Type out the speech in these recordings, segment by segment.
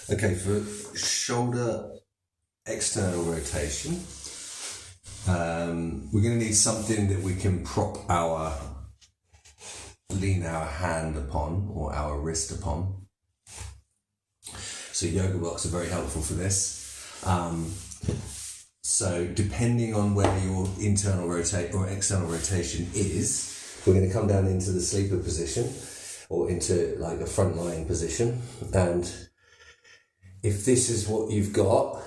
Okay, for shoulder external rotation, we're going to need something that we can lean our hand upon or our wrist upon. So yoga blocks are very helpful for this. So depending on where your internal rotate or external rotation is, we're going to come down into the sleeper position or into like a front lying position. And if this is what you've got,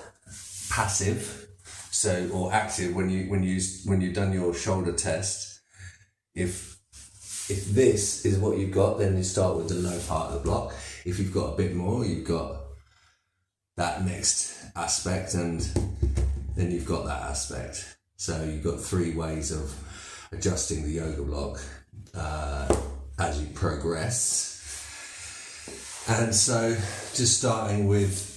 passive, so or active when you've done your shoulder test, if this is what you've got, then you start with the low part of the block. If you've got a bit more, you've got that next aspect, and then you've got that aspect. So you've got 3 ways of adjusting the yoga block as you progress. And so just starting with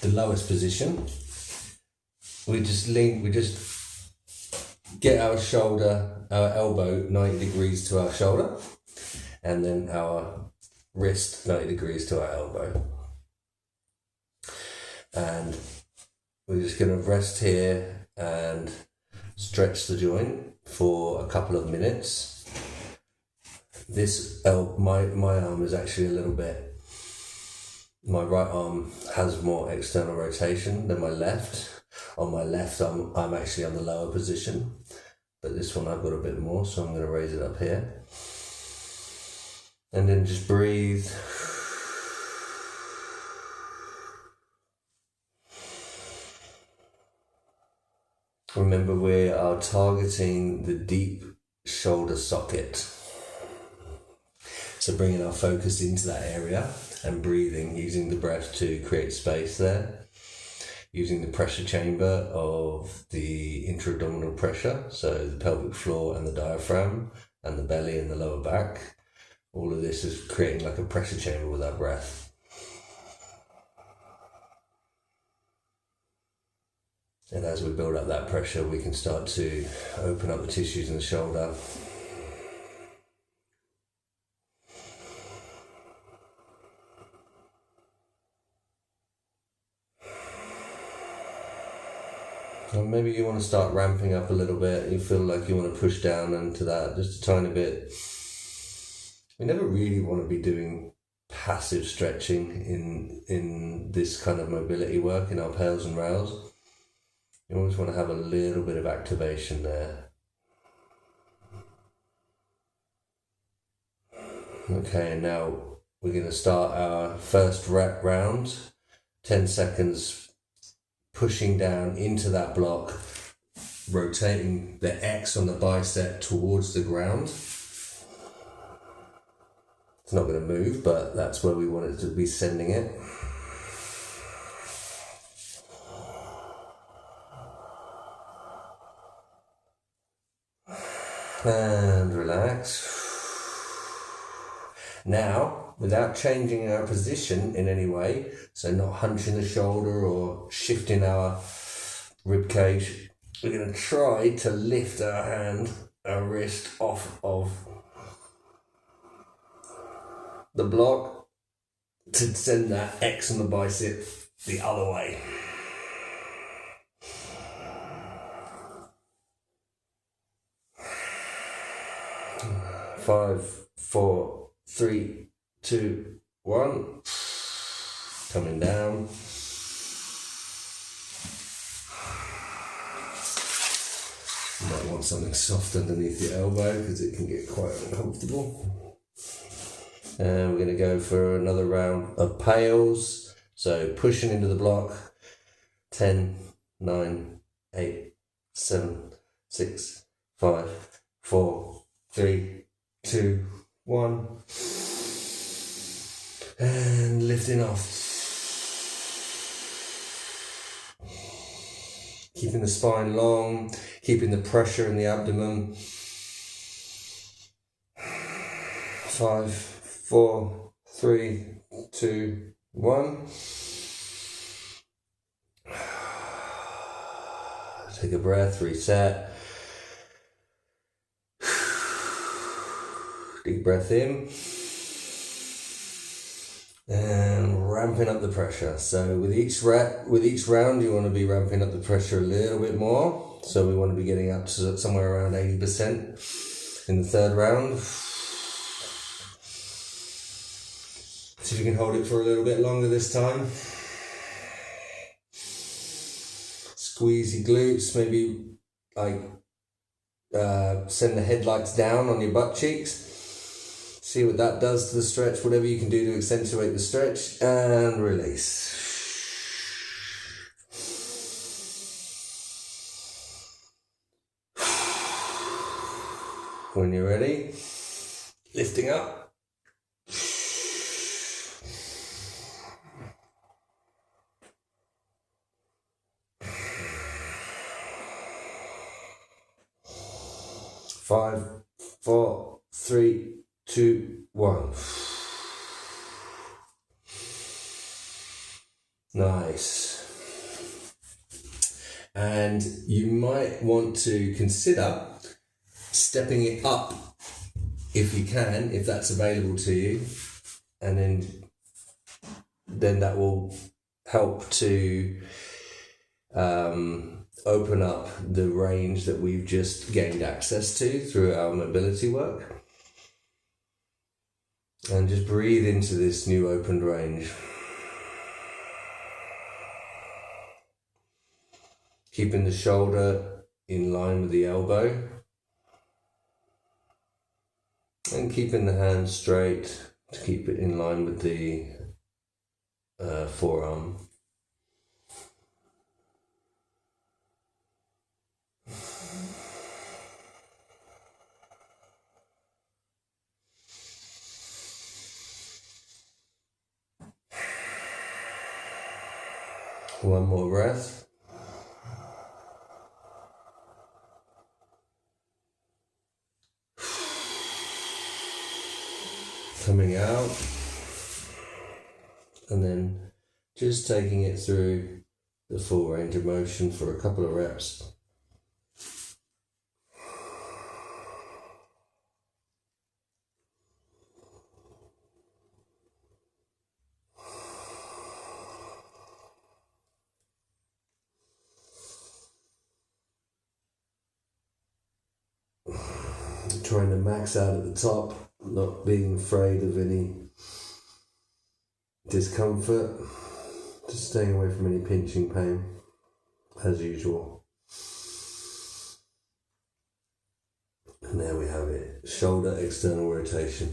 the lowest position, we just get our elbow 90 degrees to our shoulder, and then our wrist 90 degrees to our elbow. And we're just going to rest here and stretch the joint for a couple of minutes. My arm is actually a little bit, my right arm has more external rotation than my left. On my left, I'm actually on the lower position, but this one I've got a bit more, so I'm going to raise it up here. And then just breathe. Remember, we are targeting the deep shoulder socket. So bringing our focus into that area and breathing, using the breath to create space there, using the pressure chamber of the intra-abdominal pressure, so the pelvic floor and the diaphragm and the belly and the lower back. All of this is creating like a pressure chamber with our breath. And as we build up that pressure, we can start to open up the tissues in the shoulder. Or maybe you want to start ramping up a little bit. You feel like you want to push down into that just a tiny bit. We never really want to be doing passive stretching in this kind of mobility work in our PAILs and rails. You always want to have a little bit of activation there. Okay, and now we're going to start our first rep round. 10 seconds pushing down into that block, rotating the X on the bicep towards the ground. It's not going to move, but that's where we want it to be sending it. And relax. Now, without changing our position in any way, so not hunching the shoulder or shifting our rib cage, we're going to try to lift our wrist off of the block to send that X on the bicep the other way. 5, 4, 3, 2, 1. Coming down. You might want something soft underneath your elbow because it can get quite uncomfortable. And we're going to go for another round of PAILs. So pushing into the block. 10, 9, 8, 7, 6, 5, 4, 3, 2, 1. And lifting off. Keeping the spine long, keeping the pressure in the abdomen. 5, 4, 3, 2, 1. Take a breath, reset. Deep breath in. And ramping up the pressure. So with each round, you want to be ramping up the pressure a little bit more. So we want to be getting up to somewhere around 80% in the third round. See if you can hold it for a little bit longer this time. Squeeze your glutes, maybe like send the headlights down on your butt cheeks. See what that does to the stretch, whatever you can do to accentuate the stretch, and release. When you're ready, lifting up. 5, 4, 3, 2, 1. Nice. And you might want to consider stepping it up if you can, if that's available to you, and then that will help to open up the range that we've just gained access to through our mobility work. And just breathe into this new opened range. Keeping the shoulder in line with the elbow. And keeping the hand straight to keep it in line with the forearm. One more breath. Coming out. And then just taking it through the full range of motion for a couple of reps. Trying to max out at the top, not being afraid of any discomfort, just staying away from any pinching pain, as usual. And there we have it, shoulder external rotation.